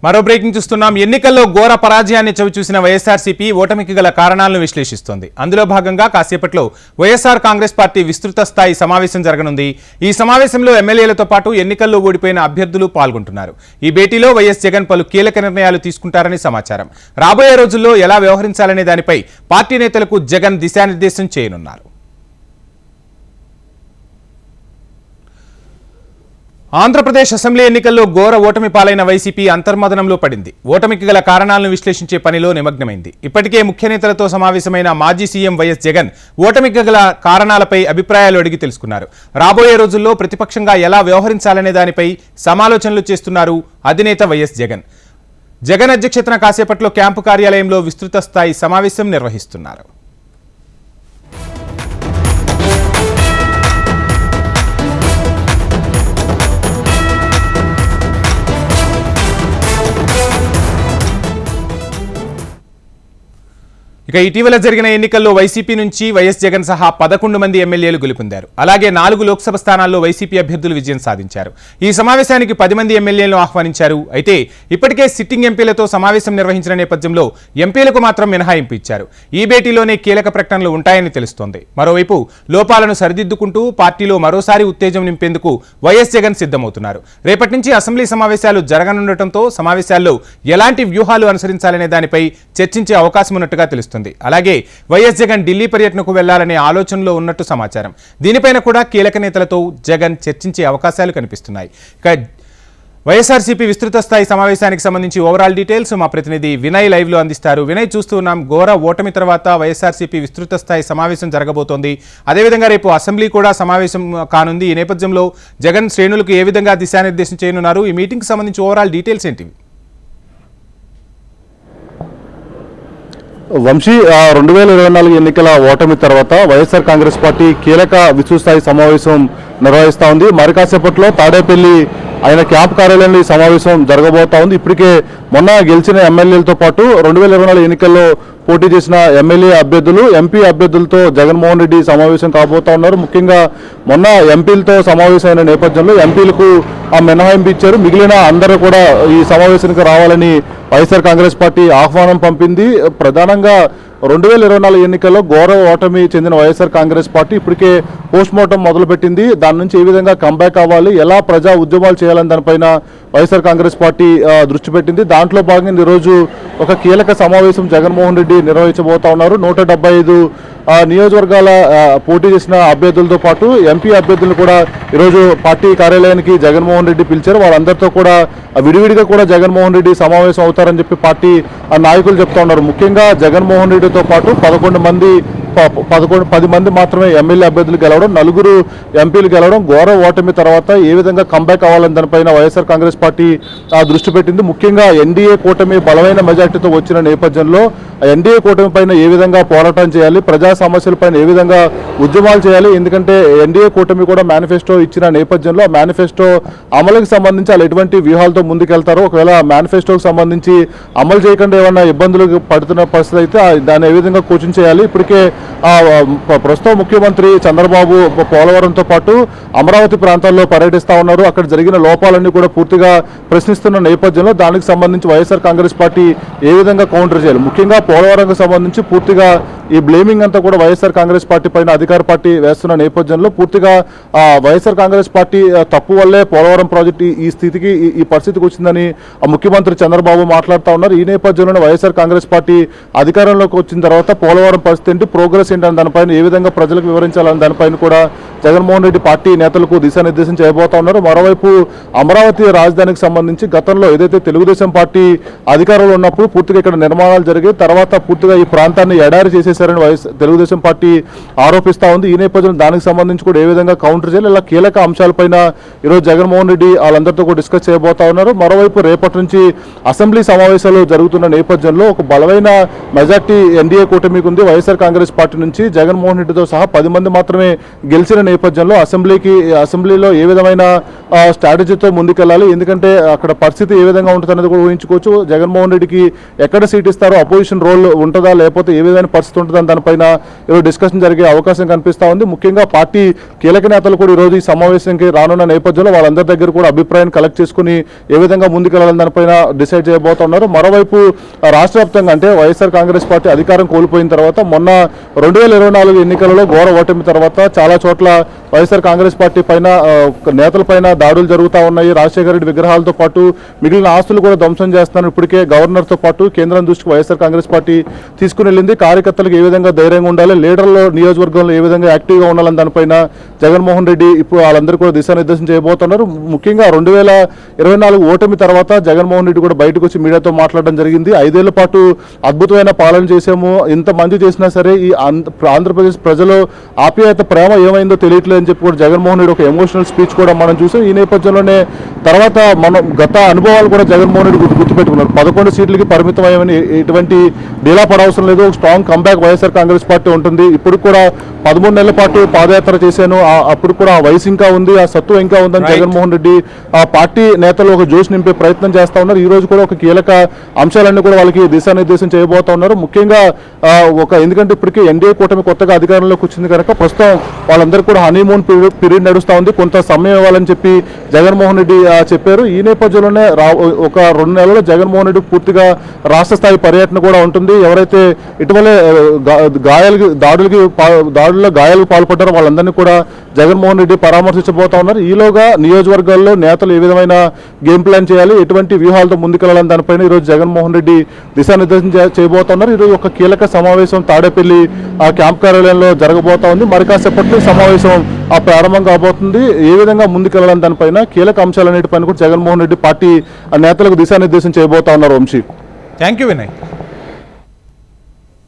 మరో బ్రేకింగ్ చూస్తున్నాం. ఎన్నికల్లో ఘోర పరాజయాన్ని చవిచూసిన వైఎస్ఆర్సీపీ ఓటమికి గల కారణాలను విశ్లేషిస్తోంది. అందులో భాగంగా కాసేపట్లో వైఎస్ఆర్ కాంగ్రెస్ పార్టీ విస్తృత స్థాయి సమావేశం జరగనుంది. ఈ సమావేశంలో ఎమ్మెల్యేలతో పాటు ఎన్నికల్లో ఓడిపోయిన అభ్యర్థులు పాల్గొంటున్నారు. ఈ భేటీలో వైఎస్ జగన్ పలు కీలక నిర్ణయాలు తీసుకుంటారని సమాచారం. రాబోయే రోజుల్లో ఎలా వ్యవహరించాలనే దానిపై పార్టీ నేతలకు జగన్ దిశానిర్దేశం చేయనున్నారు. ఆంధ్రప్రదేశ్ అసెంబ్లీ ఎన్నికల్లో ఘోర ఓటమి పాలైన వైసీపీ అంతర్మదనంలో పడింది. ఓటమికి గల కారణాలను విశ్లేషించే పనిలో నిమగ్నమైంది. ఇప్పటికే ముఖ్య నేతలతో సమావేశమైన మాజీ సీఎం వైఎస్ జగన్ ఓటమికి గల కారణాలపై అభిప్రాయాలు అడిగి తెలుసుకున్నారు. రాబోయే రోజుల్లో ప్రతిపక్షంగా ఎలా వ్యవహరించాలనే దానిపై సమాలోచనలు చేస్తున్నారు అధినేత వైఎస్ జగన్. జగన్ అధ్యక్షతన కాసేపట్లో క్యాంపు కార్యాలయంలో విస్తృత స్థాయి సమావేశం నిర్వహిస్తున్నారు. ఇక ఇటీవల జరిగిన ఎన్నికల్లో వైసీపీ నుంచి వైఎస్ జగన్ సహా 11 మంది ఎమ్మెల్యేలు గెలుపొందారు. అలాగే 4 లోక్సభ స్థానాల్లో వైసీపీ అభ్యర్థులు విజయం సాధించారు. ఈ సమావేశానికి 10 మంది ఎమ్మెల్యేలను ఆహ్వానించారు. అయితే ఇప్పటికే సిట్టింగ్ ఎంపీలతో సమావేశం నిర్వహించిన నేపథ్యంలో ఎంపీలకు మాత్రం మినహాయింపు ఇచ్చారు. ఈ భేటీలోనే కీలక ప్రకటనలు ఉంటాయని తెలుస్తోంది. మరోవైపు లోపాలను సరిదిద్దుకుంటూ పార్టీలో మరోసారి ఉత్తేజం నింపేందుకు వైఎస్ జగన్ సిద్ధమవుతున్నారు. రేపటి నుంచి అసెంబ్లీ సమావేశాలు జరగనుండటంతో సమావేశాల్లో ఎలాంటి వ్యూహాలు అనుసరించాలనే దానిపై చర్చించే అవకాశం ఉన్నట్టుగా తెలుస్తుంది. అలాగే వైఎస్ జగన్ ఢిల్లీ పర్యటనకు వెళ్లాలనే ఆలోచనలో ఉన్నట్టు సమాచారం. దీనిపైన కూడా కీలక నేతలతో జగన్ చర్చించే అవకాశాలు కనిపిస్తున్నాయి. వైఎస్ఆర్సీపీ విస్తృత స్థాయి సమావేశానికి సంబంధించి ఓవరాల్ డీటెయిల్స్ మా ప్రతినిధి వినయ్ లైవ్ లో అందిస్తారు. వినయ్, చూస్తున్నాం ఘోర ఓటమి తర్వాత వైఎస్ఆర్సీపీ విస్తృత స్థాయి సమావేశం జరగబోతోంది. అదేవిధంగా రేపు అసెంబ్లీ కూడా సమావేశం కానుంది. ఈ నేపథ్యంలో జగన్ శ్రేణులకు ఏ విధంగా దిశానిర్దేశం చేయనున్నారు? ఈ మీటింగ్ కి సంబంధించి ఓవరాల్ డీటెయిల్స్ ఏంటివి? వంశీ, 2024 ఎన్నికల ఓటమి తర్వాత వైఎస్ఆర్ కాంగ్రెస్ పార్టీ కీలక విస్తృతస్థాయి సమావేశం నిర్వహిస్తూ ఉంది. మరి కాసేపట్లో తాడేపల్లి ఆయన క్యాంప్ కార్యాలయంలో ఈ సమావేశం జరగబోతా ఉంది. ఇప్పటికే మొన్న గెలిచిన ఎమ్మెల్యేలతో పాటు 2024 ఎన్నికల్లో పోటీ చేసిన ఎమ్మెల్యే అభ్యర్థులు, ఎంపీ అభ్యర్థులతో జగన్మోహన్ రెడ్డి సమావేశం కాబోతా ఉన్నారు. ముఖ్యంగా మొన్న ఎంపీలతో సమావేశమైన నేపథ్యంలో ఎంపీలకు ఆ మినహాయింపు ఇచ్చారు. మిగిలిన అందరూ కూడా ఈ సమావేశానికి రావాలని వైఎస్ఆర్ కాంగ్రెస్ పార్టీ ఆహ్వానం పంపింది. ప్రధానంగా 2024 ఎన్నికల్లో ఘోర ఓటమి చెందిన వైఎస్ఆర్ కాంగ్రెస్ పార్టీ ఇప్పటికే పోస్ట్ మార్టం మొదలుపెట్టింది. దాని నుంచి ఏ విధంగా కంబ్యాక్ అవ్వాలి, ఎలా ప్రజా ఉద్యమాలు చేయాలని దానిపైన వైఎస్ఆర్ కాంగ్రెస్ పార్టీ దృష్టి పెట్టింది. దాంట్లో భాగంగా ఈరోజు ఒక కీలక సమావేశం జగన్మోహన్ రెడ్డి నిర్వహించబోతా ఉన్నారు. 175 నియోజకవర్గాల పోటీ చేసిన అభ్యర్థులతో పాటు ఎంపీ అభ్యర్థులను కూడా ఈరోజు పార్టీ కార్యాలయానికి జగన్మోహన్ రెడ్డి పిలిచారు. వాళ్ళందరితో కూడా విడివిడిగా కూడా జగన్మోహన్ రెడ్డి సమావేశం అవుతారని చెప్పి పార్టీ నాయకులు చెప్తా ఉన్నారు. ముఖ్యంగా జగన్మోహన్ రెడ్డితో పాటు 10 మంది మాత్రమే ఎమ్మెల్యే అభ్యర్థులు గెలవడం, 4 ఎంపీలు గెలవడం, ఘోర ఓటమి తర్వాత ఏ విధంగా కంబ్యాక్ అవ్వాలని దానిపైన వైఎస్ఆర్ కాంగ్రెస్ పార్టీ దృష్టి పెట్టింది. ముఖ్యంగా ఎన్డీఏ కూటమి బలమైన మెజార్టీతో వచ్చిన నేపథ్యంలో ఎన్డీఏ కూటమి పైన ఏ విధంగా పోరాటం చేయాలి, ప్రజా సమస్యలపైన ఏ విధంగా ఉద్యమాలు చేయాలి. ఎందుకంటే ఎన్డీఏ కూటమి కూడా మేనిఫెస్టో ఇచ్చిన నేపథ్యంలో ఆ మేనిఫెస్టో అమలుకి సంబంధించి వాళ్ళు ఎటువంటి వ్యూహాలతో ముందుకెళ్తారో, ఒకవేళ మేనిఫెస్టోకి సంబంధించి అమలు చేయకుండా ఏమన్నా ఇబ్బందులు పడుతున్న పరిస్థితి అయితే దాన్ని ఏ విధంగా కోచింగ్ చేయాలి. ఇప్పటికే ప్రస్తుత ముఖ్యమంత్రి చంద్రబాబు పోలవరంతో పాటు అమరావతి ప్రాంతాల్లో పర్యటిస్తూ ఉన్నారు. అక్కడ జరిగిన లోపాలన్నీ కూడా పూర్తిగా ప్రశ్నిస్తున్న నేపథ్యంలో దానికి సంబంధించి వైఎస్ఆర్ కాంగ్రెస్ పార్టీ ఏ విధంగా కౌంటర్ చేయాలి. ముఖ్యంగా పోలవరంకు సంబంధించి పూర్తిగా ఈ బ్లేమింగ్ అంతా కూడా వైఎస్ఆర్ కాంగ్రెస్ పార్టీ పైన అధికార పార్టీ వేస్తున్న నేపథ్యంలో పూర్తిగా వైఎస్ఆర్ కాంగ్రెస్ పార్టీ తప్పు వల్లే పోలవరం ప్రాజెక్టు ఈ స్థితికి ఈ పరిస్థితికి వచ్చిందని ముఖ్యమంత్రి చంద్రబాబు మాట్లాడుతూ ఉన్నారు. ఈ నేపథ్యంలోనే వైఎస్ఆర్ కాంగ్రెస్ పార్టీ అధికారంలోకి వచ్చిన తర్వాత పోలవరం పరిస్థితి ఏంటి, ప్రోగ్రెస్ ఏంటని దానిపైన ఏ విధంగా ప్రజలకు వివరించాలని దానిపైన కూడా జగన్మోహన్ రెడ్డి పార్టీ నేతలకు దిశానిర్దేశం చేయబోతా ఉన్నారు. మరోవైపు అమరావతి రాజధానికి సంబంధించి గతంలో ఏదైతే తెలుగుదేశం పార్టీ అధికారంలో ఉన్నప్పుడు పూర్తిగా ఇక్కడ నిర్మాణాలు జరిగాయి, తర్వాత పూర్తిగా ఈ ప్రాంతాన్ని ఎడారి చేసేశారని తెలుగుదేశం పార్టీ ఆరోపిస్తూ ఉంది. ఈ నేపథ్యంలో దానికి సంబంధించి కూడా ఏ విధంగా కౌంటర్ చేయాలి, ఇలా కీలక అంశాలపైన ఈరోజు జగన్మోహన్ రెడ్డి వాళ్ళందరితో కూడా డిస్కస్ చేయబోతా ఉన్నారు. మరోవైపు రేపటి నుంచి అసెంబ్లీ సమావేశాలు జరుగుతున్న నేపథ్యంలో ఒక బలమైన మెజార్టీ ఎన్డీఏ కూటమికి ఉంది. వైఎస్ఆర్ కాంగ్రెస్ పార్టీ నుంచి జగన్మోహన్ రెడ్డితో సహా 10 మంది మాత్రమే గెలిచిన నేపథ్యంలో అసెంబ్లీలో ఏ విధమైన స్ట్రాటజీతో ముందుకెళ్ళాలి. ఎందుకంటే అక్కడ పరిస్థితి ఏ విధంగా ఉంటుంది అనేది కూడా ఊహించుకోవచ్చు. జగన్మోహన్ రెడ్డికి ఎక్కడ సీట్ ఇస్తారో, అపోజిషన్ రోల్ ఉంటుందా లేకపోతే ఏ విధమైన పరిస్థితి ఉంటుందని దానిపైన ఈరోజు డిస్కషన్ జరిగే అవకాశం కనిపిస్తూ ఉంది. ముఖ్యంగా పార్టీ కీలక నేతలు కూడా ఈరోజు ఈ సమావేశానికి రానున్న నేపథ్యంలో వాళ్ళందరి దగ్గర కూడా అభిప్రాయాన్ని కలెక్ట్ చేసుకుని ఏ విధంగా ముందుకెళ్లాలని దానిపైన డిసైడ్ చేయబోతున్నారు. మరోవైపు రాష్ట్ర వ్యాప్తంగా అంటే వైఎస్ఆర్ కాంగ్రెస్ పార్టీ అధికారం కోల్పోయిన తర్వాత మొన్న 2024 ఎన్నికలలో ఘోర ఓటమి తర్వాత చాలా చోట్ల వైఎస్ఆర్ కాంగ్రెస్ పార్టీ పైన నేతల పైన దాడులు జరుగుతూ ఉన్నాయి. రాజశేఖర రెడ్డి విగ్రహాలతో పాటు మిగిలిన ఆస్తులు కూడా ధ్వంసం చేస్తున్నారు. ఇప్పటికే గవర్నర్తో పాటు కేంద్రం దృష్టికి వైఎస్ఆర్ కాంగ్రెస్ పార్టీ తీసుకుని వెళ్ళింది. కార్యకర్తలకు ఏ విధంగా ధైర్యంగా ఉండాలి, లీడర్లు నియోజకవర్గంలో ఏ విధంగా యాక్టివ్గా ఉండాలని దానిపైన జగన్మోహన్ రెడ్డి ఇప్పుడు వాళ్ళందరూ కూడా దిశానిర్దేశం చేయబోతున్నారు. ముఖ్యంగా 2024 ఓటమి తర్వాత జగన్మోహన్ రెడ్డి కూడా బయటకు వచ్చి మీడియాతో మాట్లాడడం జరిగింది. 5 ఏళ్ల పాటు అద్భుతమైన పాలన చేసాము, ఇంత మంది చేసినా సరే ఈ ఆంధ్రప్రదేశ్ ప్రజలు ఆప్యాయత ప్రేమ ఏమైందో తెలియట్లేదు అని చెప్పి కూడా జగన్మోహన్ రెడ్డి ఒక ఎమోషనల్ స్పీచ్ కూడా మనం చూసాం. ఈ నేపథ్యంలోనే తర్వాత మనం గత అనుభవాలు కూడా జగన్మోహన్ రెడ్డి గుర్తుపెట్టుకున్నారు. 11 సీట్లకి పరిమితం అయ్యమని ఎటువంటి డీలా పడవసరం లేదు, ఒక strong comeback YSR Congress party ఉంటుంది. ఇప్పుడు కూడా 13 నెలల పాటు పాదయాత్ర చేశాను, అప్పుడు కూడా ఆ వయసు ఇంకా ఉంది, ఆ సత్తువ ఇంకా ఉందని జగన్మోహన్ రెడ్డి ఆ పార్టీ నేతలు ఒక జోష్ నింపే ప్రయత్నం చేస్తా ఉన్నారు. ఈ రోజు కూడా ఒక కీలక అంశాలన్నీ కూడా వాళ్ళకి దిశానిర్దేశం చేయబోతా ఉన్నారు. ముఖ్యంగా ఎందుకంటే ఇప్పటికీ ఎన్డీఏ కూటమి కొత్తగా అధికారంలోకి వచ్చింది కనుక ప్రస్తుతం వాళ్ళందరూ కూడా హనీమూన్ పీరియడ్ నడుస్తూ ఉంది, కొంత సమయం ఇవ్వాలని చెప్పి జగన్మోహన్ రెడ్డి చెప్పారు. ఈ నేపథ్యంలోనే ఒక 2 నెలల్లో జగన్మోహన్ రెడ్డి పూర్తిగా రాష్ట్ర స్థాయి పర్యటన కూడా ఉంటుంది. ఎవరైతే ఇటీవలే దాడుల్లో గాయాలకు పాల్పడ్డారో వాళ్ళందరినీ కూడా జగన్మోహన్ రెడ్డి పరామర్శించబోతా ఉన్నారు. ఈలోగా నియోజకవర్గాల్లో నేతలు ఏ విధమైన గేమ్ ప్లాన్ చేయాలి, ఎటువంటి వ్యూహాలతో ముందుకెళ్లాలని దానిపైన ఈరోజు జగన్మోహన్ రెడ్డి దిశానిర్దేశం చేయబోతున్నారు. ఈరోజు ఒక కీలక సమావేశం తాడేపల్లి క్యాంప్ కార్యాలయంలో జరగబోతా ఉంది. మరి కాసేపట్లో సమావేశం ప్రారంభం కాబోతుంది. ఏ విధంగా ముందుకెళ్లాలని దానిపైన కీలక అంశాలన్నిటిపైన కూడా జగన్మోహన్ రెడ్డి పార్టీ నేతలకు దిశానిర్దేశం చేయబోతా ఉన్నారు. Vamshi, thank you Vinay.